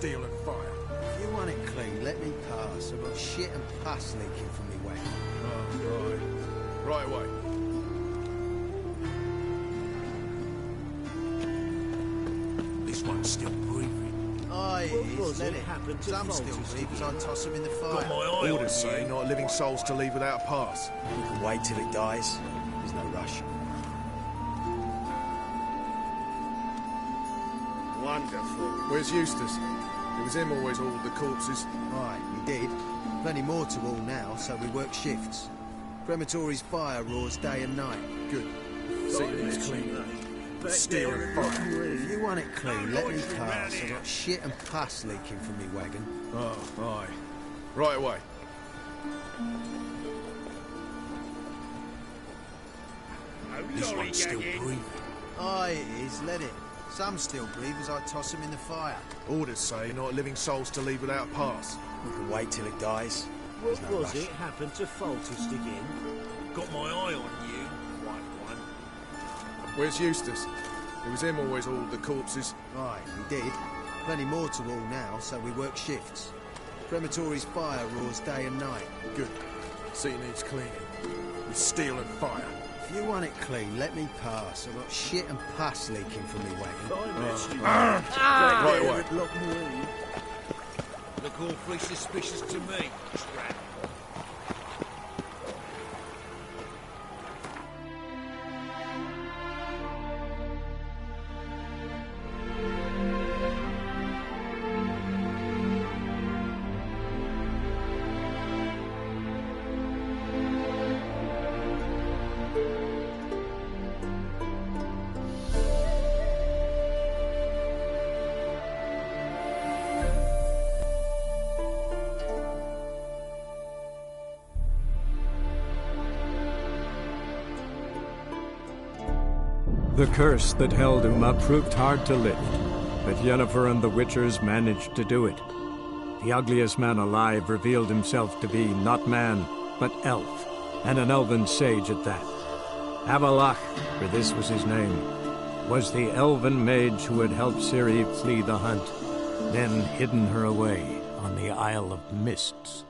steel and fire. If you want it clean, let me pass. I've got shit and pus leaking from me wagon. Oh, right. Right away. This one's still breathing. Aye, it What is, was let it it. happened to Some still Foltest breathe as I again? toss them in the Got fire. my eye Orders on say you. not living souls to leave without a pass. We can wait till it dies. There's no rush. Wonderful. Where's Eustace? It was him always hauled the corpses. Aye, he did. Plenty more to all now, so we work shifts. Crematory's fire roars day and night. Good. See that it's clean. Back Steel there and at fire. the If you want it clean, let me noise from round pass. I've here. got shit and pus leaking from me wagon. Oh, aye. Right away. This one's still breathing. Aye, it is, let it. Some still breathe as I toss them in the fire. Orders say not living souls to leave without a pass. We can wait till it dies. What There's no was rush. it happened to Foltest again? Got my eye on you, white one. Where's Eustace? It was him always hauled the corpses. Aye, he did. Plenty more to all now, so we work shifts. Crematory's fire roars day and night. Good. See needs cleaning. With steel and fire. If you want it clean, let me pass. I've got shit and pus leaking from me wagon. I bet you Right away. at Lochmarine. Look awfully suspicious to me, Strat. The curse that held Uma proved hard to lift, but Yennefer and the Witchers managed to do it. The ugliest man alive revealed himself to be not man, but elf, and an elven sage at that. Avalach, for this was his name, was the elven mage who had helped Ciri flee the hunt, then hidden her away on the Isle of Mists.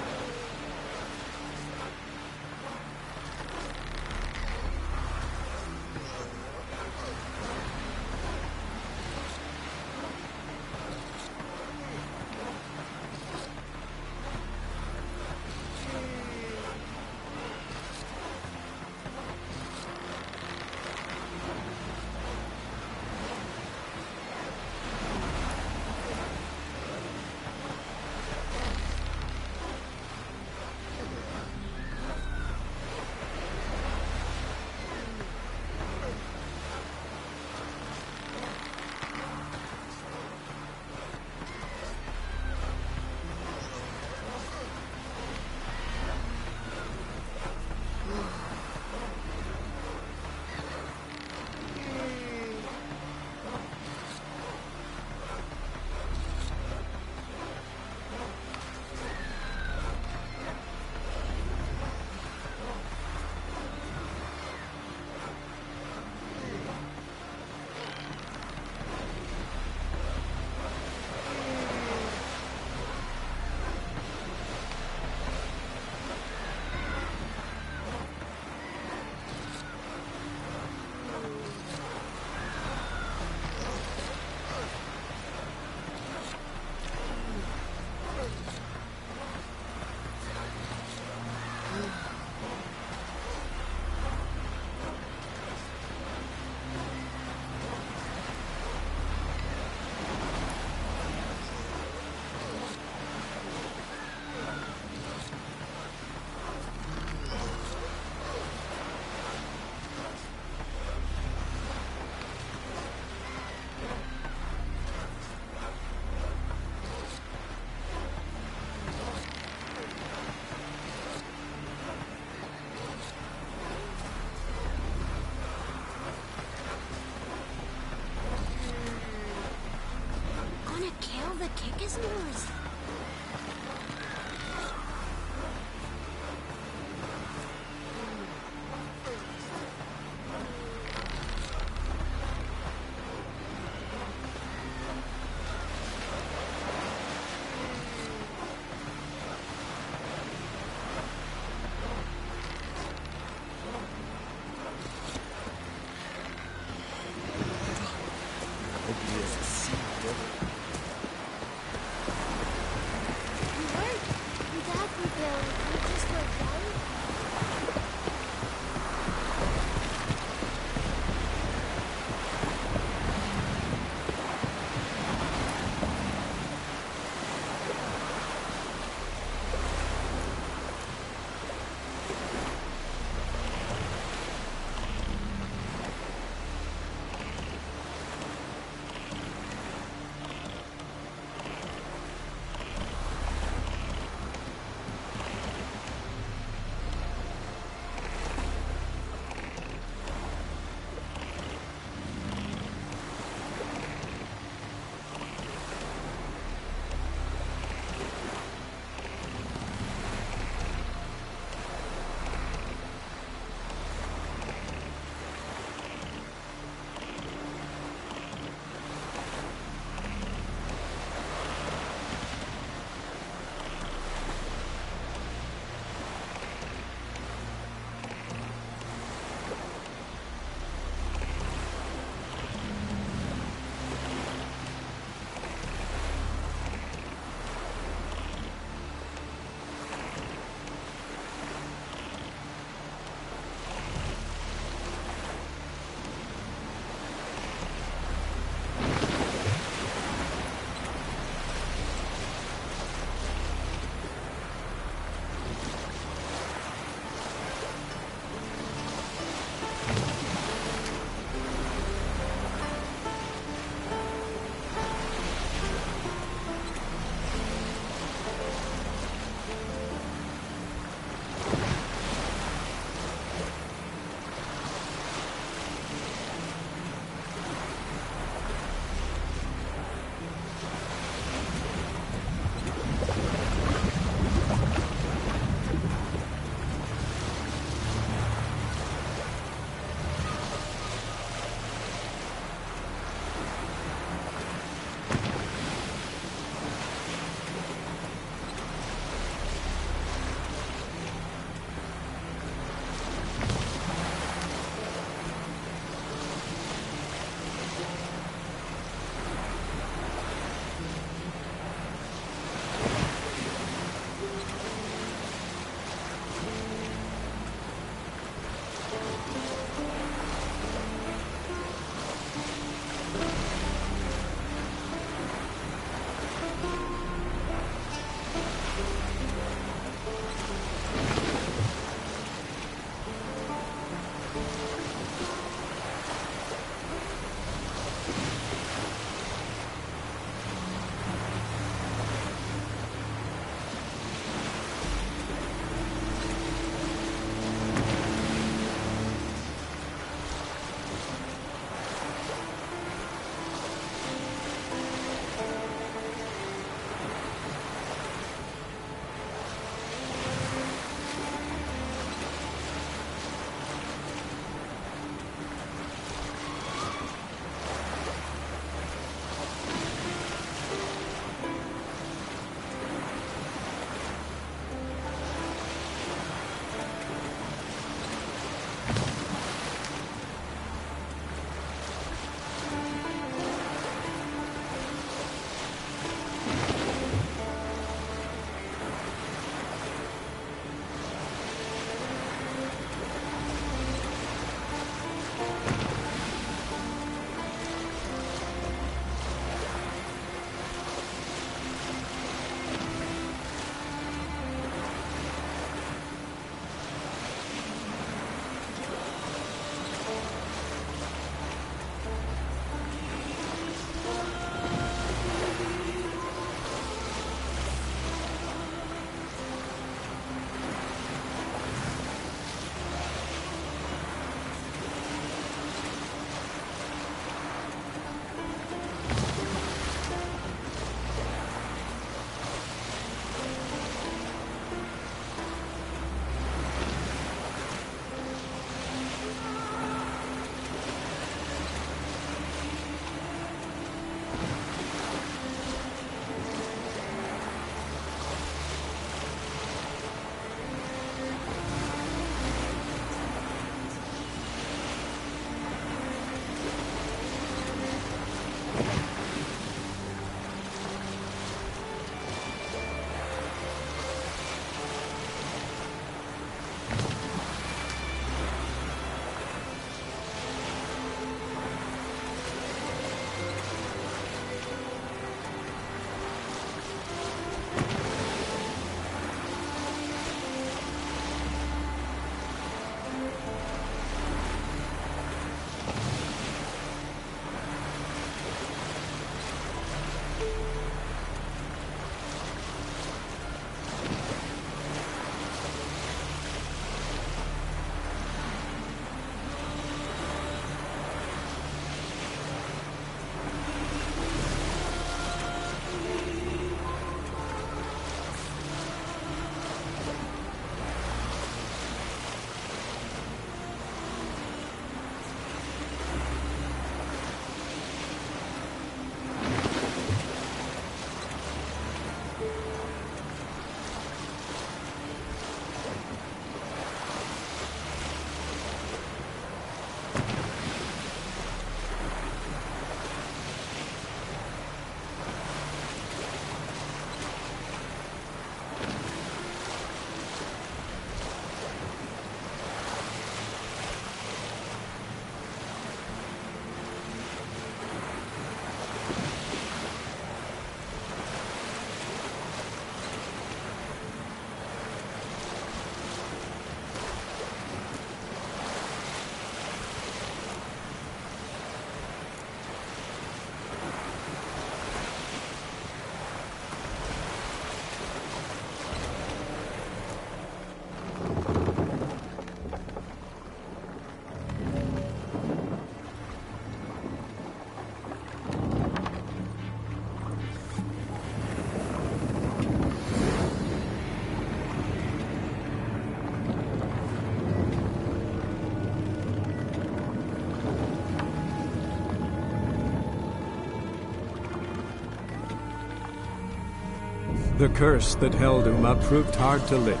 The curse that held Uma proved hard to lift,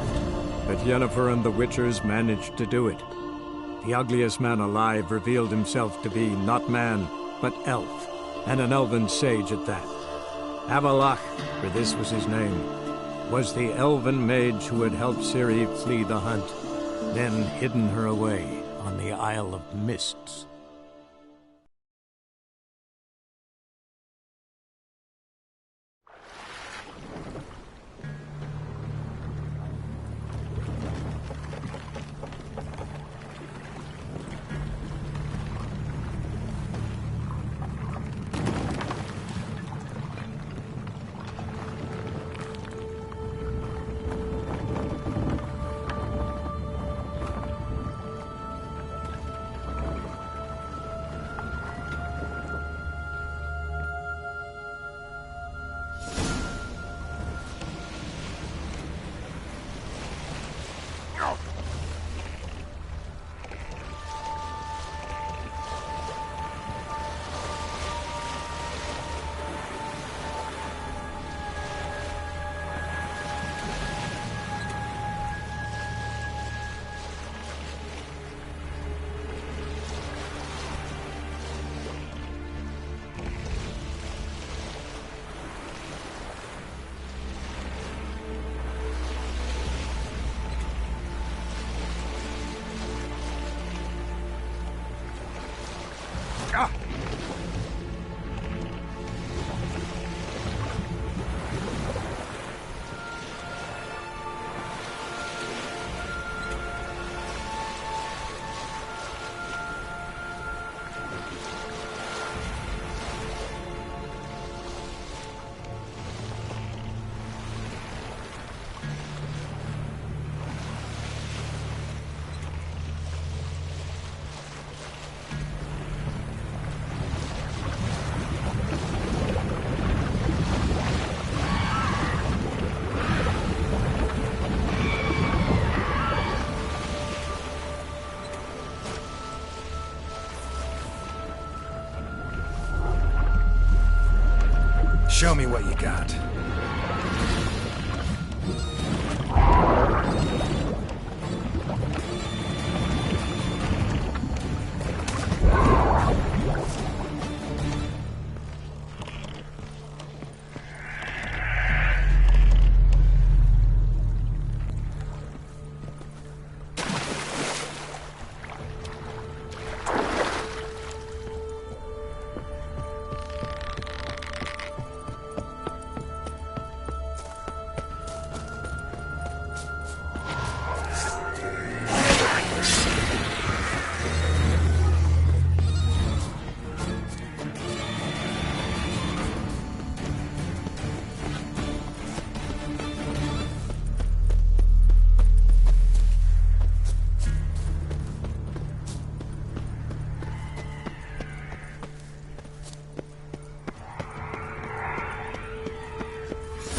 but Yennefer and the Witchers managed to do it. The ugliest man alive revealed himself to be not man, but elf, and an elven sage at that. Avalach, for this was his name, was the elven mage who had helped Ciri flee the hunt, then hidden her away on the Isle of Mists. Show me what you got.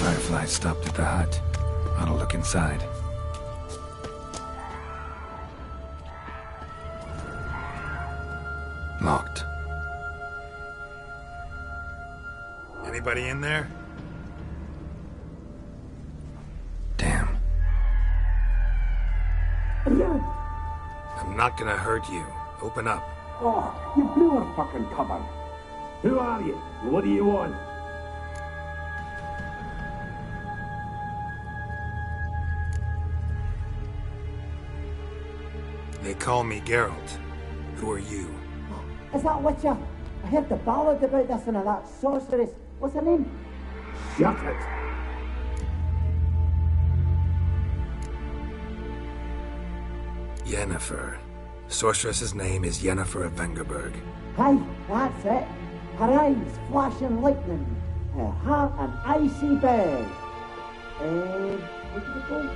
Firefly stopped at the hut. Ought to look inside. Locked. Anybody in there? Damn. I'm not gonna hurt you. Open up. Oh, you blew our fucking cover. Who are you? What do you want? They call me Geralt. Who are you? Is that Witcher? I heard the ballad about this and that sorceress. What's her name? Shut it! Yennefer. Sorceress's name is Yennefer of Vengerberg. Aye, that's it. Her eyes flashing lightning. Her heart an icy bell. Where did it go?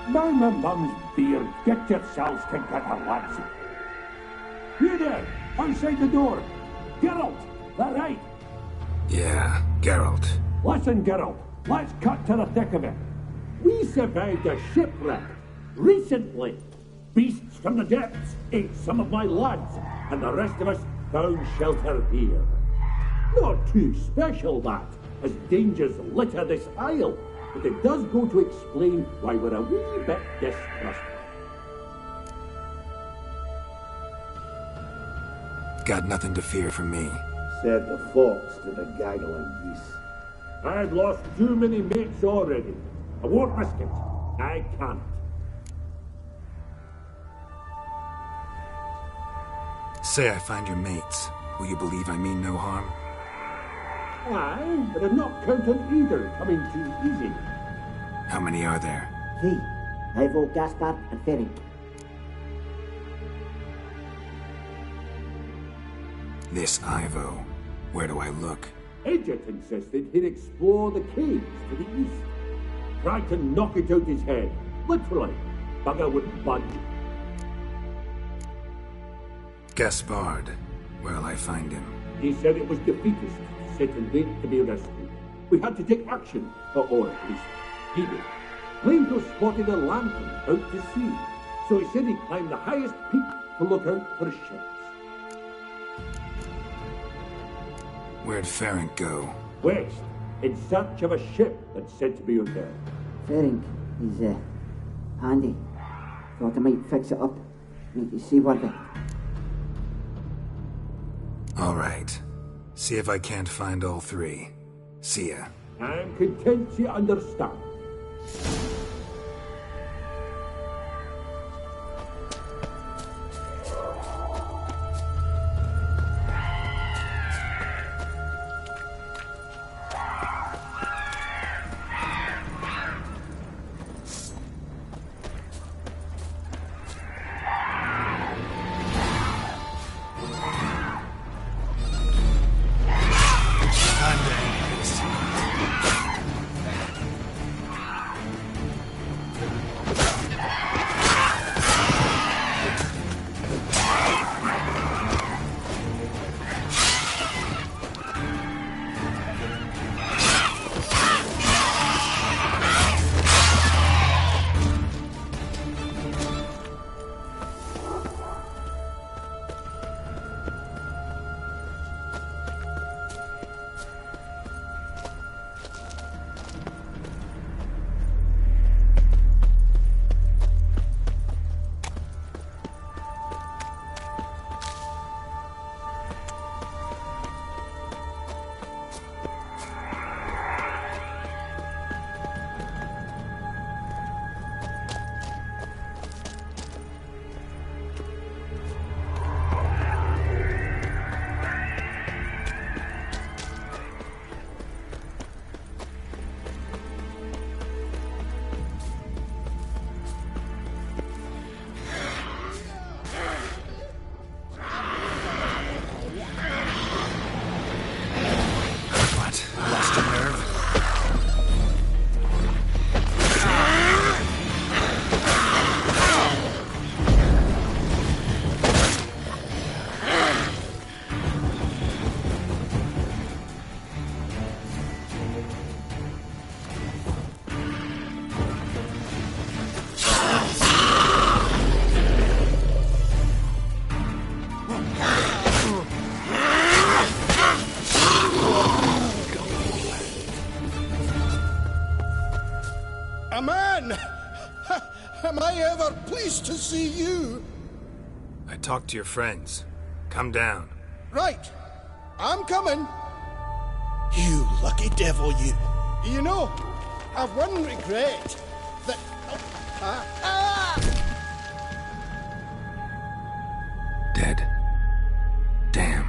Now my mum's beard. Get yourselves together, lads. You there, outside the door. Geralt, that right? Yeah, Geralt. Listen, Geralt, let's cut to the thick of it. We survived a shipwreck recently. Beasts from the depths ate some of my lads, and the rest of us found shelter here. Not too special, that, as dangers litter this isle, but it does go to explain why we're a wee bit distrustful. Got nothing to fear from me. Said the fox to the gaggling geese. I've lost too many mates already. I won't risk it. I can't. Say I find your mates. Will you believe I mean no harm? Aye, but I'm not counting either coming too easy. How many are there? 3. Ivo, Gaspard, and Ferenc. This Ivo. Where do I look? Edget insisted he'd explore the caves to the east. Tried to knock it out his head. Literally. Bugger wouldn't budge. Gaspard. Where'll I find him? He said it was defeatist, set and wait to be rescued. We had to take action, or at least he did. Claimed to have spotted a lantern out to sea, so he said he'd climb the highest peak to look out for ships. Where'd Ferenc go? West, in search of a ship that's said to be out there. Ferenc, he's handy. Thought I might fix it up, make you seaworthy. All right. See if I can't find all 3. See ya. I'm content you understand. Am I ever pleased to see you? I talked to your friends. Come down. Right. I'm coming. You lucky devil, you. You know, I've one regret. That... Dead. Damn.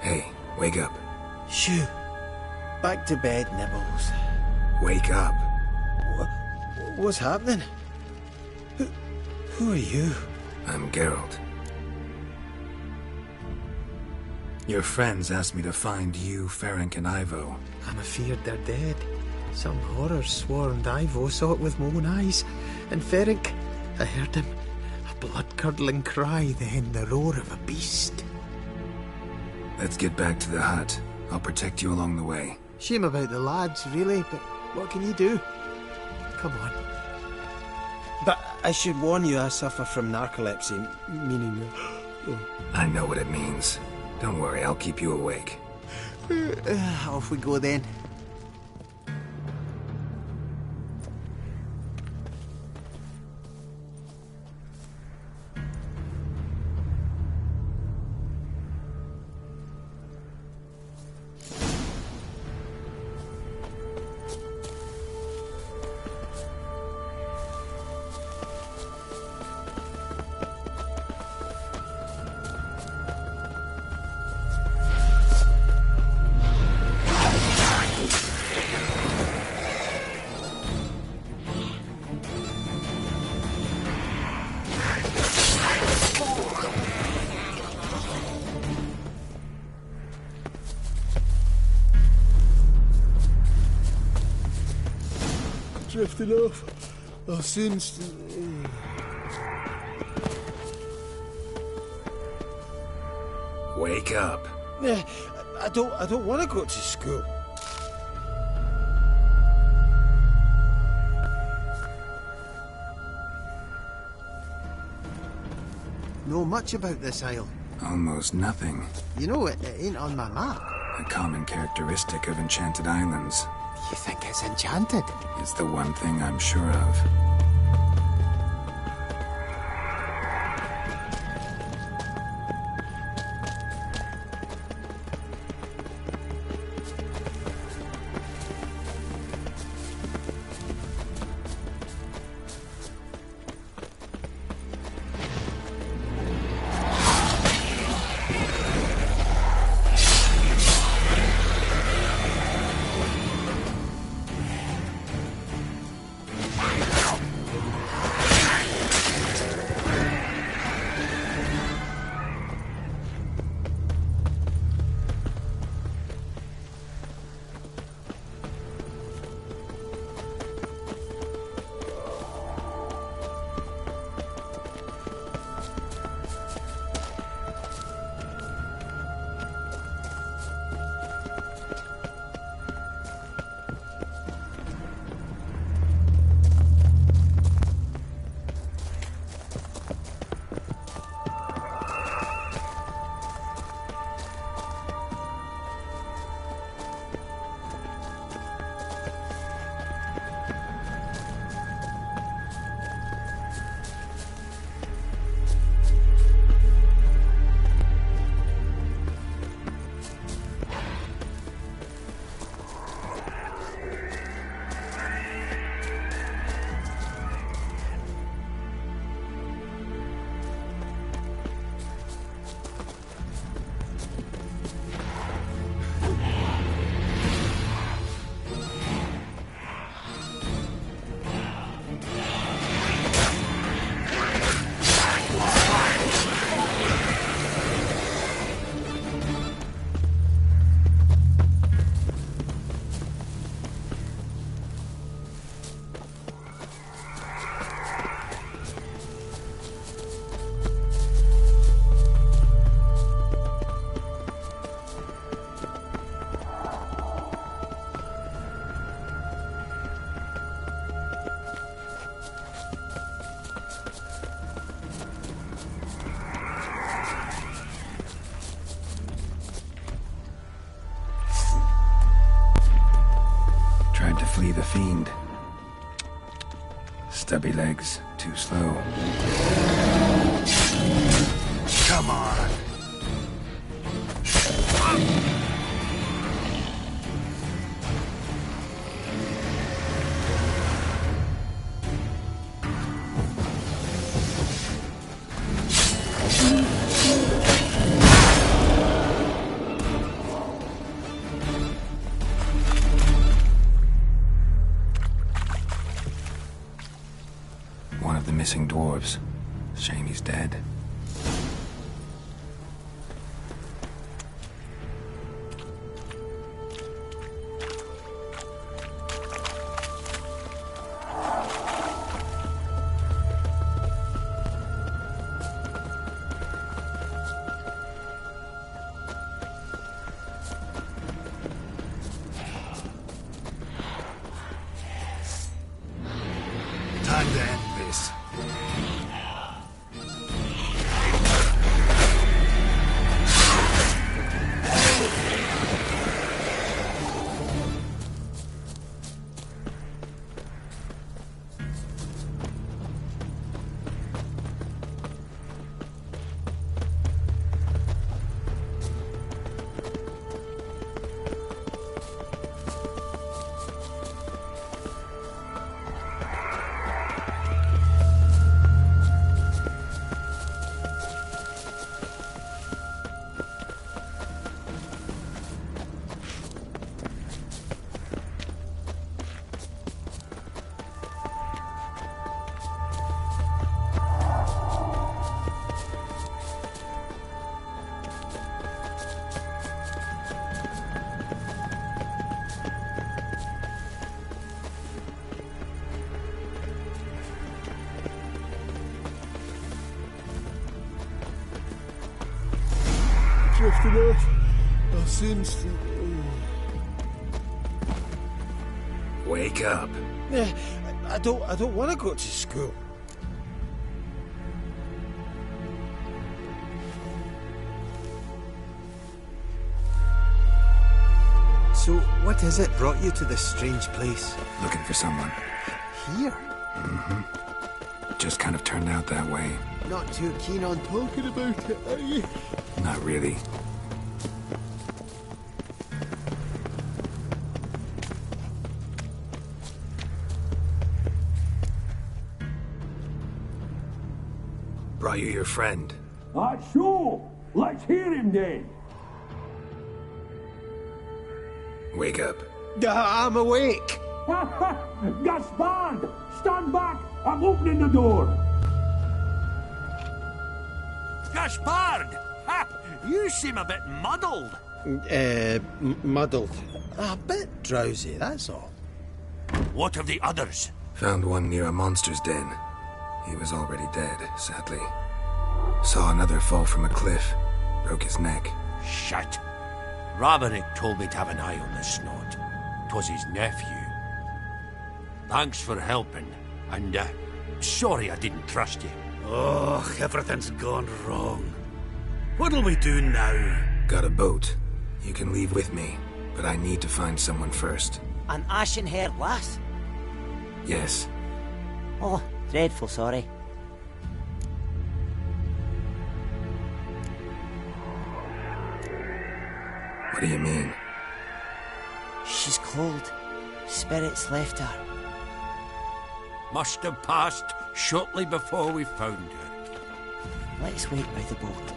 Hey, wake up. Shoo. Back to bed, Nibbles. Wake up. What's happening? Who are you? I'm Geralt. Your friends asked me to find you, Ferenc, and Ivo. I'm afeard they're dead. Some horror swarmed Ivo, saw it with my own eyes. And Ferenc, I heard him. A blood-curdling cry, then the roar of a beast. Let's get back to the hut. I'll protect you along the way. Shame about the lads, really, but what can you do? Come on. But I should warn you, I suffer from narcolepsy, meaning... I know what it means. Don't worry, I'll keep you awake. Off we go then. Drifting off. I'll soon... Wake up. I don't want to go to school. Know much about this isle? Almost nothing. You know, it ain't on my map. A common characteristic of enchanted islands. You think it's enchanted? It's the one thing I'm sure of. Flee the fiend. Stubby legs, too slow. Come on! missing dwarves. Shame he's dead. Time to end this. Drifting off. Our sins. Wake up. I don't want to go to school. So, what is it brought you to this strange place? Looking for someone. Here? Just kind of turned out that way. Not too keen on talking about it, are you? Not really. Brought you your friend. Sure. Let's hear him then. Wake up. I'm awake. Gaspard! Stand back! I'm opening the door! Gaspard! Ha! You seem a bit muddled. Muddled. A bit drowsy, that's all. What of the others? Found one near a monster's den. He was already dead, sadly. Saw another fall from a cliff. Broke his neck. Shite. Roderick told me to have an eye on the snot. 'Twas his nephew. Thanks for helping, and sorry I didn't trust you. Oh, everything's gone wrong. What'll we do now? Got a boat. You can leave with me, but I need to find someone first. An ashen-haired lass? Yes. Oh, dreadful sorry. What do you mean? She's cold. Spirits left her. Must have passed shortly before we found her. Let's wait by the boat.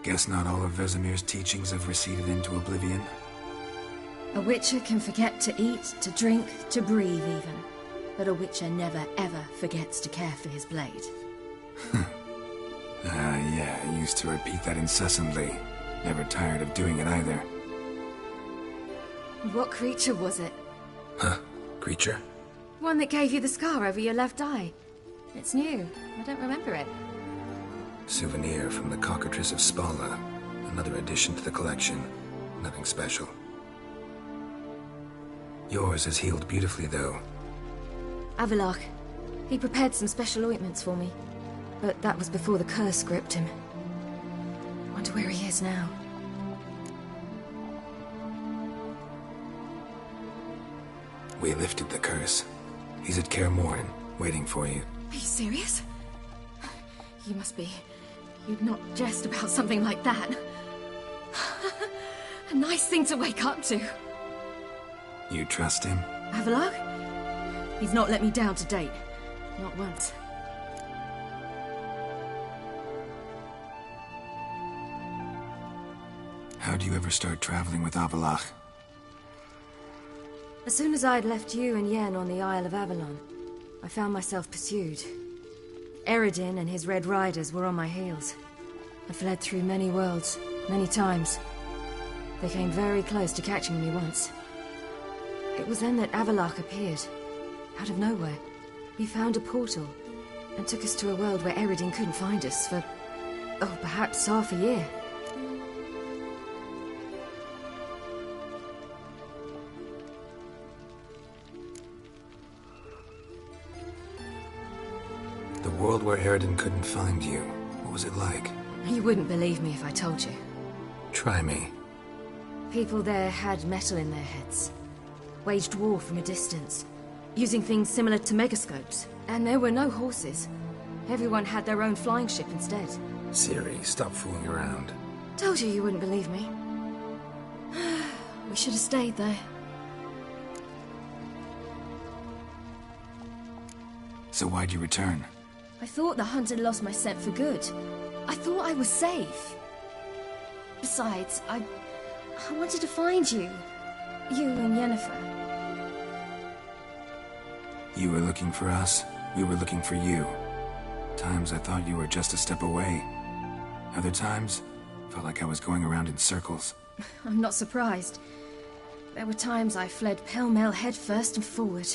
Guess not all of Vesemir's teachings have receded into oblivion. A witcher can forget to eat, to drink, to breathe even. But a witcher never ever forgets to care for his blade. Yeah, I used to repeat that incessantly. Never tired of doing it either. What creature was it? Huh? Creature? One that gave you the scar over your left eye. It's new. I don't remember it. Souvenir from the Cockatrice of Spala. Another addition to the collection. Nothing special. Yours has healed beautifully, though. Avallac'h. He prepared some special ointments for me. But that was before the curse gripped him. Wonder where he is now. We lifted the curse. He's at Kaer Morhen, waiting for you. Are you serious? You must be. You'd not jest about something like that. A nice thing to wake up to. You trust him? Avallac'h? He's not let me down to date. Not once. How'd you ever start traveling with Avallac'h? As soon as I'd left you and Yen on the Isle of Avalon, I found myself pursued. Eredin and his Red Riders were on my heels. I fled through many worlds, many times. They came very close to catching me once. It was then that Avallac'h appeared, out of nowhere. He found a portal, and took us to a world where Eredin couldn't find us for, oh, perhaps half a year. The world where Eredin couldn't find you. What was it like? You wouldn't believe me if I told you. Try me. People there had metal in their heads. Waged war from a distance, using things similar to megascopes. And there were no horses. Everyone had their own flying ship instead. Ciri, stop fooling around. Told you you wouldn't believe me. We should have stayed there. So why'd you return? I thought the hunt had lost my scent for good. I thought I was safe. Besides, I wanted to find you. You and Yennefer. You were looking for us, we were looking for you. Times I thought you were just a step away. Other times, felt like I was going around in circles. I'm not surprised. There were times I fled pell-mell headfirst and forward.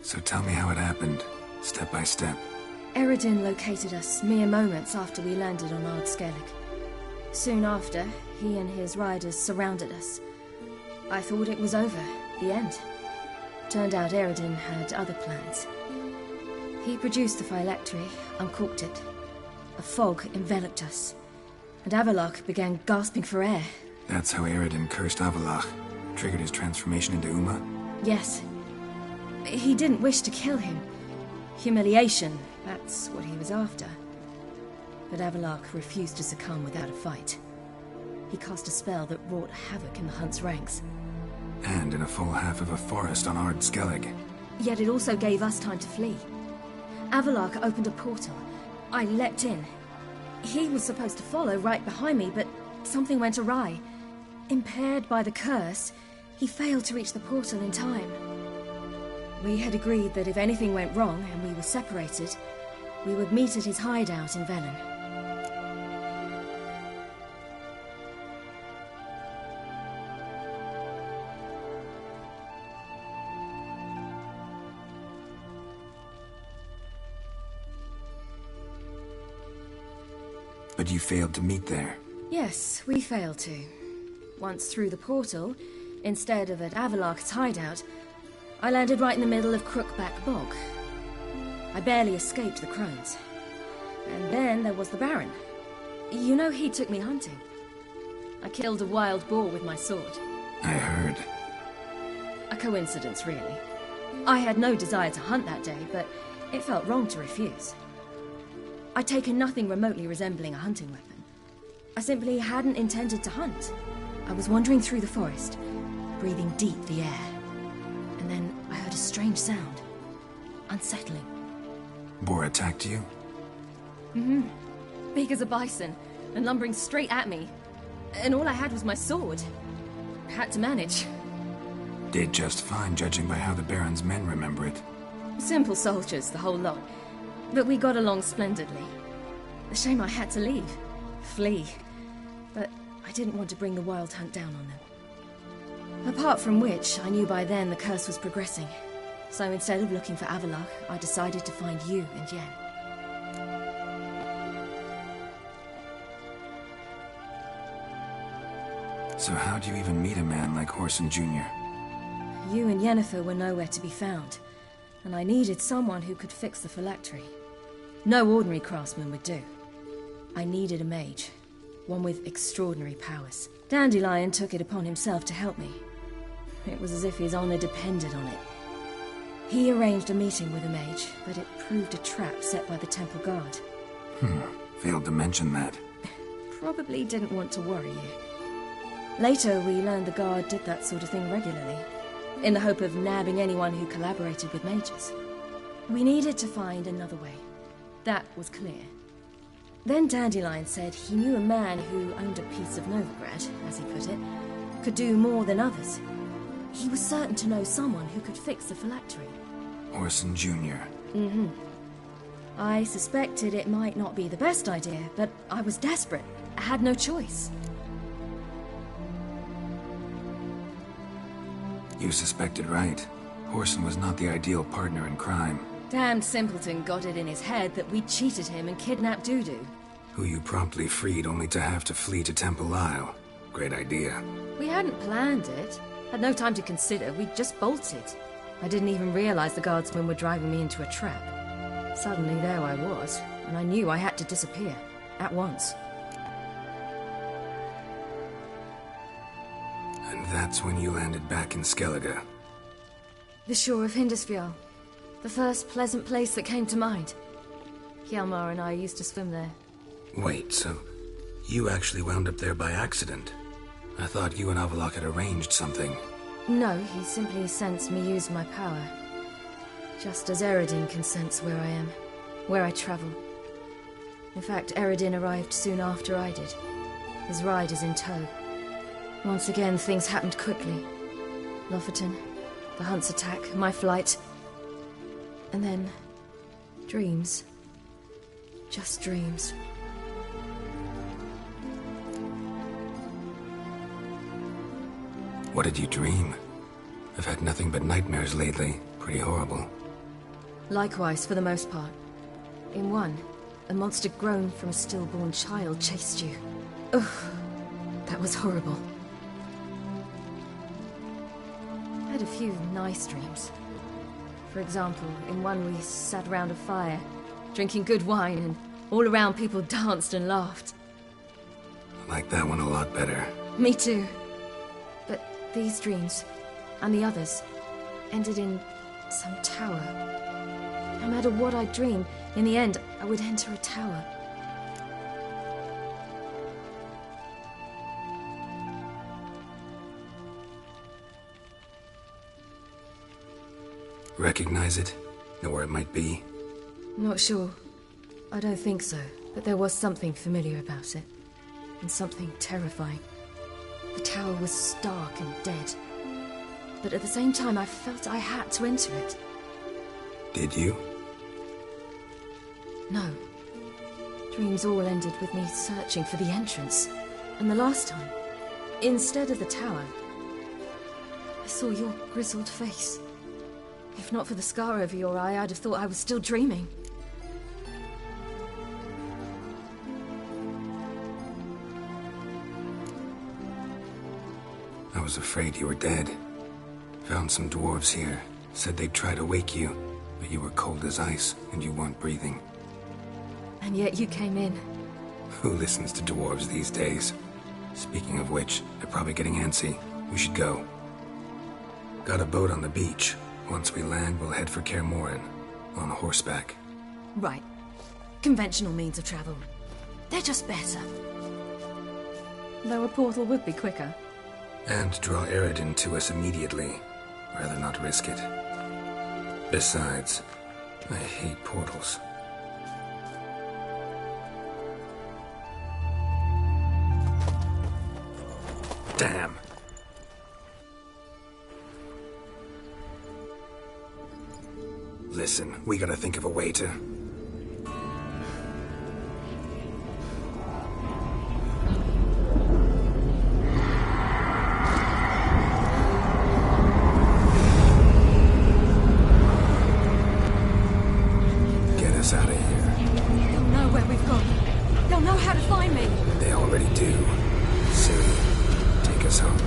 So tell me how it happened, step by step. Eredin located us mere moments after we landed on Ard Skellig. Soon after, he and his riders surrounded us. I thought it was over, the end. Turned out Eredin had other plans. He produced the phylactery, uncorked it. A fog enveloped us, and Avallac'h began gasping for air. That's how Eredin cursed Avallac'h, triggered his transformation into Uma? Yes. He didn't wish to kill him. Humiliation, that's what he was after. But Avallac'h refused to succumb without a fight. He cast a spell that wrought havoc in the Hunt's ranks. And in a full half of a forest on Ard Skellig. Yet it also gave us time to flee. Avallac'h opened a portal. I leapt in. He was supposed to follow right behind me, but something went awry. Impaired by the curse, he failed to reach the portal in time. We had agreed that if anything went wrong and we were separated, we would meet at his hideout in Velen. But you failed to meet there. Yes, we failed to. Once through the portal, instead of at Avallac'h's hideout, I landed right in the middle of Crookback Bog. I barely escaped the crones. And then there was the Baron. You know, he took me hunting. I killed a wild boar with my sword. I heard. A coincidence, really. I had no desire to hunt that day, but it felt wrong to refuse. I'd taken nothing remotely resembling a hunting weapon. I simply hadn't intended to hunt. I was wandering through the forest, breathing deep the air. And then I heard a strange sound. Unsettling. Boar attacked you? Mm-hmm. Big as a bison, and lumbering straight at me. And all I had was my sword. Had to manage. Did just fine, judging by how the Baron's men remember it. Simple soldiers, the whole lot. But we got along splendidly. A shame I had to leave. Flee. But I didn't want to bring the Wild Hunt down on them. Apart from which, I knew by then the curse was progressing. So instead of looking for Avallac'h, I decided to find you and Yen. So how'd you even meet a man like Whoreson Jr.? You and Yennefer were nowhere to be found, and I needed someone who could fix the phylactery. No ordinary craftsman would do. I needed a mage, one with extraordinary powers. Dandelion took it upon himself to help me. It was as if his honor depended on it. He arranged a meeting with a mage, but it proved a trap set by the Temple Guard. Failed to mention that. Probably didn't want to worry you. Later, we learned the Guard did that sort of thing regularly, in the hope of nabbing anyone who collaborated with mages. We needed to find another way. That was clear. Then Dandelion said he knew a man who owned a piece of Novigrad, as he put it, could do more than others. He was certain to know someone who could fix the phylactery. Whoreson Jr. Mm-hmm. I suspected it might not be the best idea, but I was desperate. I had no choice. You suspected right. Whoreson was not the ideal partner in crime. Damned simpleton got it in his head that we cheated him and kidnapped Dudu. Who you promptly freed only to have to flee to Temple Isle. Great idea. We hadn't planned it. Had no time to consider. We just bolted. I didn't even realize the guardsmen were driving me into a trap. Suddenly there I was, and I knew I had to disappear. At once. And that's when you landed back in Skellige. The shore of Hindisfjall. The first pleasant place that came to mind. Hjalmar and I used to swim there. Wait, so you actually wound up there by accident? I thought you and Avallac'h had arranged something. No, he simply sensed me use my power. Just as Eredin can sense where I am, where I travel. In fact, Eredin arrived soon after I did. His riders in tow. Once again, things happened quickly. Lofoten, the Hunt's attack, my flight. And then, dreams. Just dreams. What did you dream? I've had nothing but nightmares lately. Pretty horrible. Likewise, for the most part. In one, a monster grown from a stillborn child chased you. Ugh, that was horrible. I had a few nice dreams. For example, in one we sat around a fire, drinking good wine, and all around people danced and laughed. I like that one a lot better. Me too. But these dreams, and the others, ended in some tower. No matter what I dreamed, in the end, I would enter a tower. Recognize it? Know where it might be? Not sure. I don't think so, but there was something familiar about it. And something terrifying. The tower was stark and dead. But at the same time, I felt I had to enter it. Did you? No. Dreams all ended with me searching for the entrance. And the last time, instead of the tower, I saw your grizzled face. If not for the scar over your eye, I'd have thought I was still dreaming. I was afraid you were dead. Found some dwarves here. Said they'd try to wake you, but you were cold as ice and you weren't breathing. And yet you came in. Who listens to dwarves these days? Speaking of which, they're probably getting antsy. We should go. Got a boat on the beach. Once we land, we'll head for Kaer Morhen, on horseback. Right. Conventional means of travel. They're just better. Though a portal would be quicker. And draw Eredin to us immediately. Rather not risk it. Besides, I hate portals. Damn. Listen, we gotta think of a way to... Get us out of here. They'll know where we've gone. They'll know how to find me. They already do. Ciri, take us home.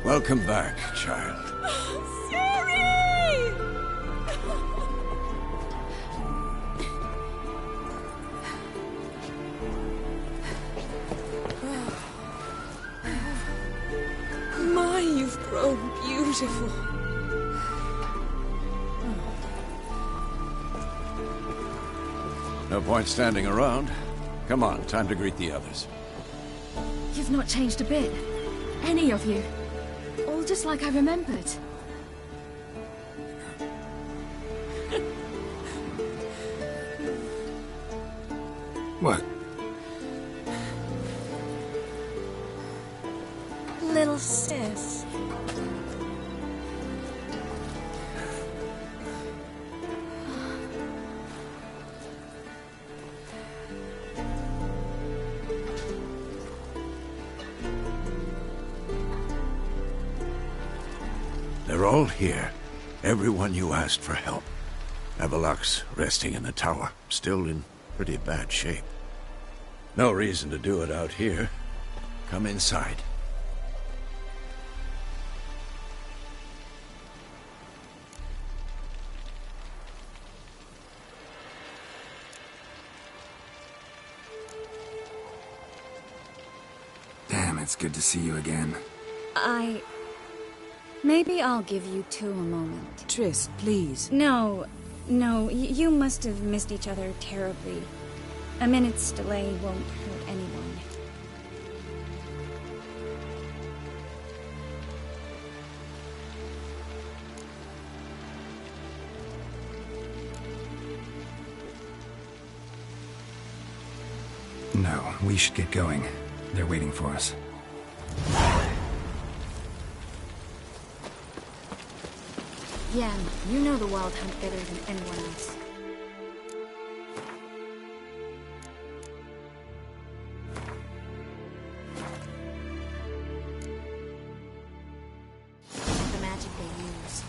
Welcome back, child. My, you've grown beautiful. No point standing around. Come on, time to greet the others. You've not changed a bit. Any of you. All just like I remembered. What? Little sis. They're all here. Everyone you asked for help. Avallac'h's resting in the tower, still in pretty bad shape. No reason to do it out here. Come inside. Damn, it's good to see you again. Maybe I'll give you two a moment. Triss, please. No, you must have missed each other terribly. A minute's delay won't hurt anyone. No, we should get going. They're waiting for us. Yen, you know the Wild Hunt better than anyone else. The magic they use.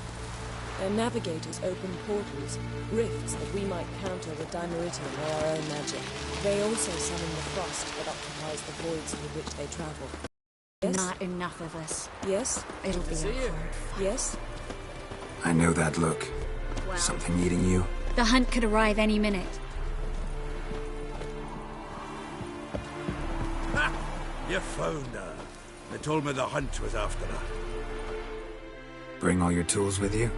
Their navigators open portals, rifts that we might counter with Dimeritium or our own magic. They also summon the frost that occupies the voids through which they travel. Yes? Not enough of us. Yes? It'll be a hard fight. Yes? I know that look. Well, Something eating you? The hunt could arrive any minute. Ha! You found her. They told me the hunt was after her. Bring all your tools with you?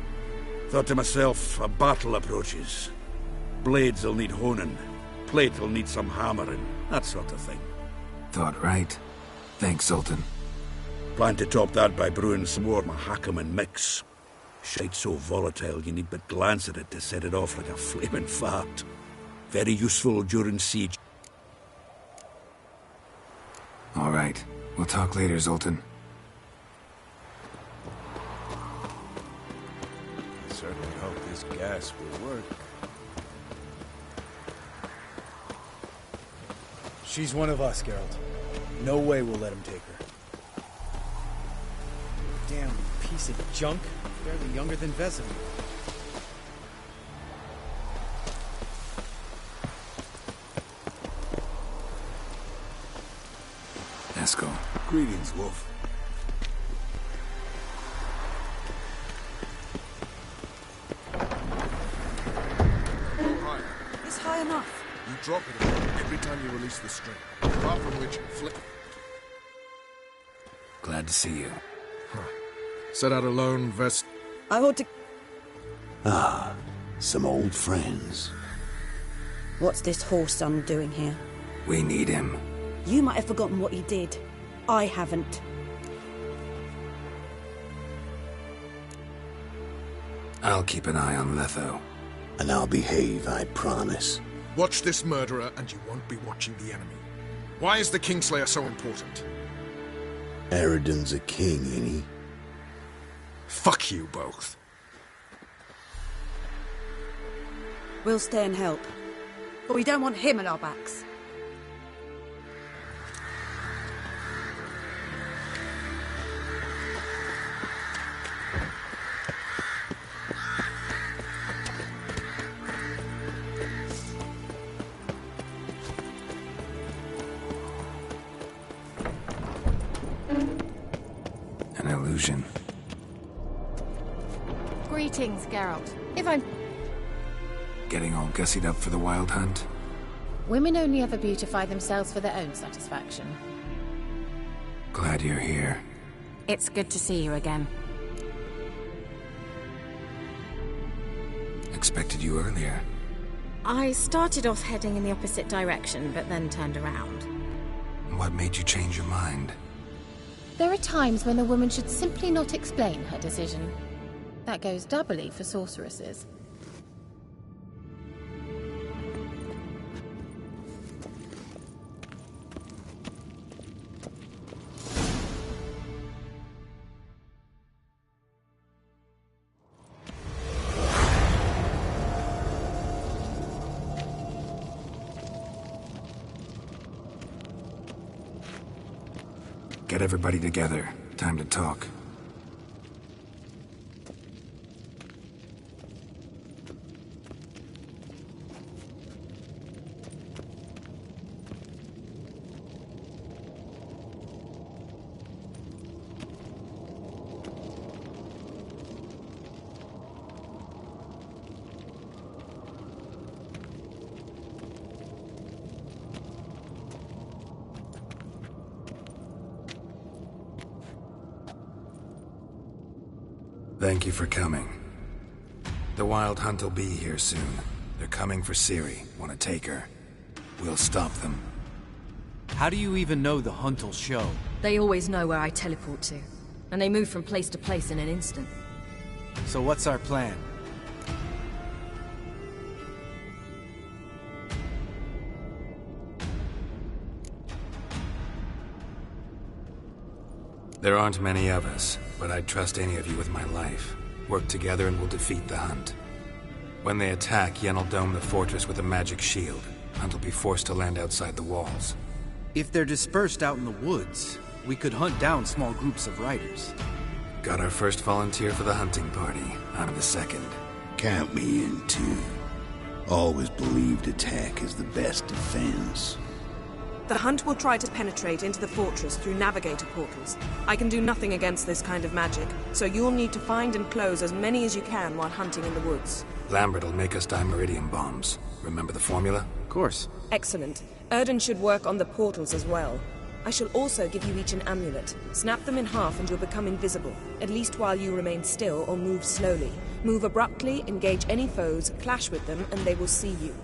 Thought to myself, a battle approaches. Blades will need honing. Plate will need some hammering. That sort of thing. Thought right. Thanks, Zoltan. Plan to top that by brewing some more Mahakaman mix. Shite so volatile you need but glance at it to set it off like a flaming fart. Very useful during siege. All right. We'll talk later, Zoltan. I certainly hope this gas will work. She's one of us, Geralt. No way we'll let him take her. Damn piece of junk. Barely younger than Vesemir. Eskel. Greetings, Wolf. Higher. It's high enough. You drop it every time you release the string. Apart from which, flip. Glad to see you. Set out alone, Vest. I ought to... Ah, some old friends. What's this whoreson doing here? We need him. You might have forgotten what he did. I haven't. I'll keep an eye on Letho. And I'll behave, I promise. Watch this murderer and you won't be watching the enemy. Why is the Kingslayer so important? Eridan's a king, ain't he? Fuck you both. We'll stay and help. But we don't want him at our backs. An illusion. Greetings, Geralt. If I'm... Getting all gussied up for the wild hunt? Women only ever beautify themselves for their own satisfaction. Glad you're here. It's good to see you again. Expected you earlier. I started off heading in the opposite direction, but then turned around. What made you change your mind? There are times when a woman should simply not explain her decision. That goes doubly for sorceresses. Get everybody together. Time to talk. Thank you for coming. The Wild Hunt will be here soon. They're coming for Ciri. Want to take her? We'll stop them. How do you even know the Hunt will show? They always know where I teleport to. And they move from place to place in an instant. So what's our plan? There aren't many of us, but I'd trust any of you with my life. Work together and we'll defeat the Hunt. When they attack, Yen'll dome the fortress with a magic shield. Hunt will be forced to land outside the walls. If they're dispersed out in the woods, we could hunt down small groups of riders. Got our first volunteer for the hunting party. On to the second. Count me in too. Always believed attack is the best defense. The Hunt will try to penetrate into the fortress through navigator portals. I can do nothing against this kind of magic, so you'll need to find and close as many as you can while hunting in the woods. Lambert will make us dimeridium bombs. Remember the formula? Of course. Excellent. Erden should work on the portals as well. I shall also give you each an amulet. Snap them in half and you'll become invisible, at least while you remain still or move slowly. Move abruptly, engage any foes, clash with them, and they will see you.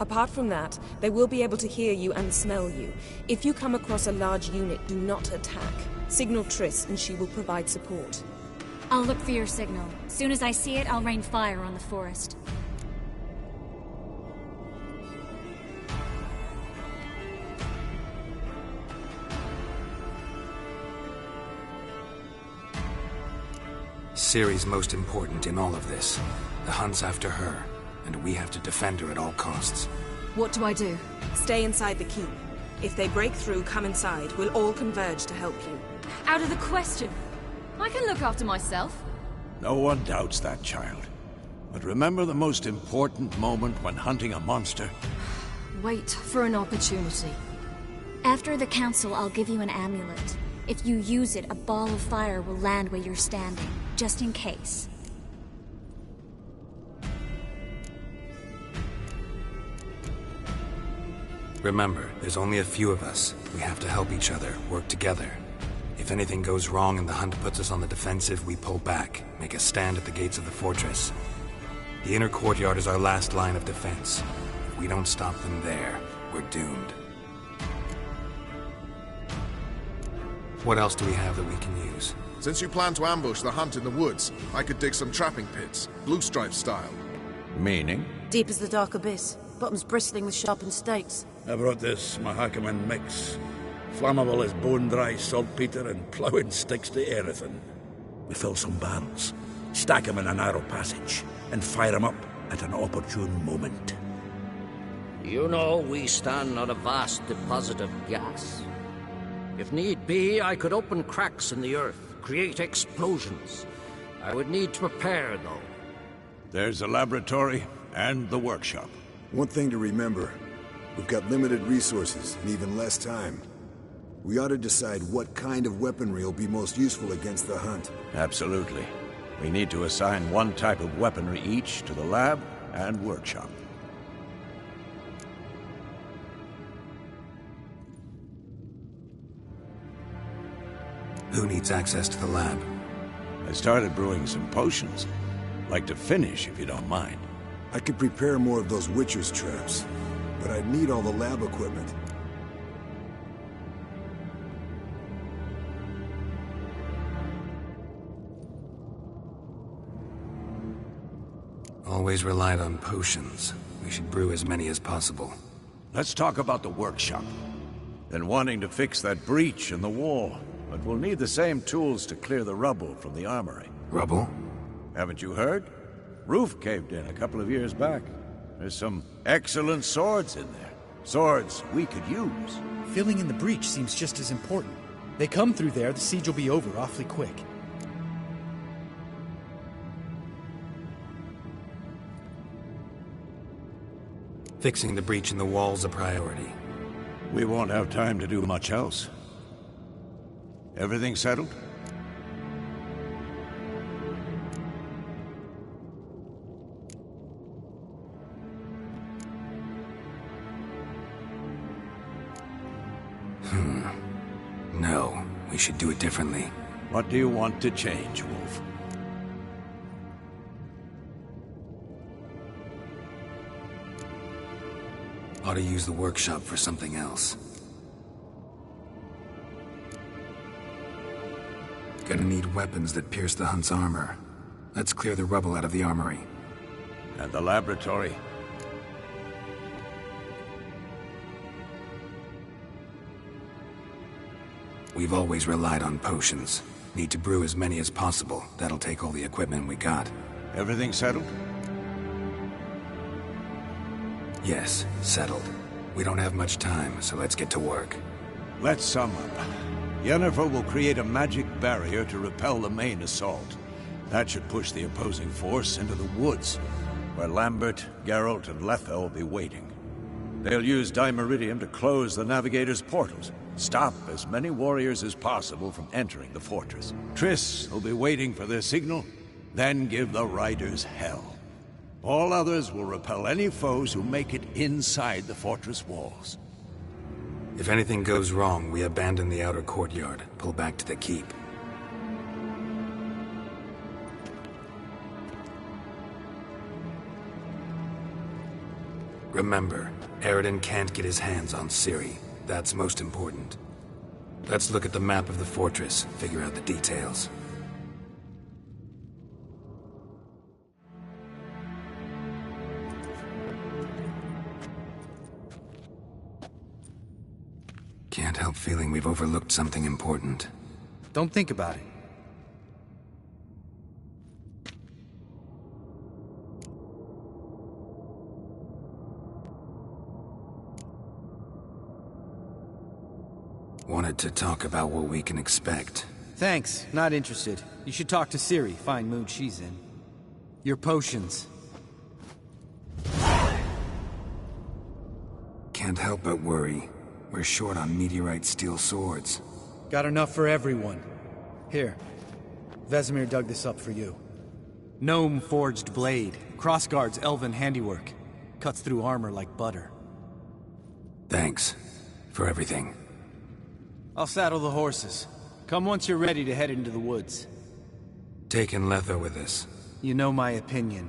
Apart from that, they will be able to hear you and smell you. If you come across a large unit, do not attack. Signal Triss and she will provide support. I'll look for your signal. Soon as I see it, I'll rain fire on the forest. Ciri's most important in all of this. The Hunt's after her, and we have to defend her at all costs. What do I do? Stay inside the keep. If they break through, come inside. We'll all converge to help you. Out of the question. I can look after myself. No one doubts that, child. But remember the most important moment when hunting a monster? Wait for an opportunity. After the council, I'll give you an amulet. If you use it, a ball of fire will land where you're standing, just in case. Remember, there's only a few of us. We have to help each other, work together. If anything goes wrong and the Hunt puts us on the defensive, we pull back, make a stand at the gates of the fortress. The inner courtyard is our last line of defense. If we don't stop them there, we're doomed. What else do we have that we can use? Since you plan to ambush the Hunt in the woods, I could dig some trapping pits, Blue Stripe style. Meaning? Deep as the dark abyss, bottoms bristling with sharpened stakes. I brought this Mahakaman mix. Flammable as bone-dry saltpeter and ploughing sticks to everything. We fill some barrels, stack them in a narrow passage, and fire them up at an opportune moment. You know, we stand on a vast deposit of gas. If need be, I could open cracks in the earth, create explosions. I would need to prepare, though. There's a laboratory and the workshop. One thing to remember, we've got limited resources and even less time. We ought to decide what kind of weaponry will be most useful against the Hunt. Absolutely. We need to assign one type of weaponry each to the lab and workshop. Who needs access to the lab? I started brewing some potions. Like to finish, if you don't mind. I could prepare more of those Witcher's traps, but I'd need all the lab equipment. Always relied on potions. We should brew as many as possible. Let's talk about the workshop. Been wanting to fix that breach in the wall, but we'll need the same tools to clear the rubble from the armory. Rubble? Haven't you heard? Roof caved in a couple of years back. There's some excellent swords in there. Swords we could use. Filling in the breach seems just as important. They come through there, the siege will be over awfully quick. Fixing the breach in the wall's a priority. We won't have time to do much else. Everything settled? No, we should do it differently. What do you want to change, Wolf? Ought to use the workshop for something else. Gonna need weapons that pierce the Hunt's armor. Let's clear the rubble out of the armory. And the laboratory? We've always relied on potions. Need to brew as many as possible. That'll take all the equipment we got. Everything settled? Yes, settled. We don't have much time, so let's get to work. Let's sum up. Yennefer will create a magic barrier to repel the main assault. That should push the opposing force into the woods. where Lambert, Geralt, and Letha will be waiting. They'll use Dimeridium to close the Navigator's portals, stop as many warriors as possible from entering the fortress. Triss will be waiting for their signal, then give the riders hell. All others will repel any foes who make it inside the fortress walls. If anything goes wrong, we abandon the outer courtyard, pull back to the keep. Remember, Eredin can't get his hands on Ciri. That's most important. Let's look at the map of the fortress, figure out the details. Can't help feeling we've overlooked something important. Don't think about it. Wanted to talk about what we can expect. Thanks, not interested. You should talk to Ciri, fine mood she's in. Your potions. Can't help but worry. We're short on meteorite steel swords. Got enough for everyone. Here. Vesemir dug this up for you. Gnome-forged blade. Crossguard's elven handiwork. Cuts through armor like butter. Thanks. For everything. I'll saddle the horses. Come once you're ready to head into the woods. Taking Letha with us. You know my opinion.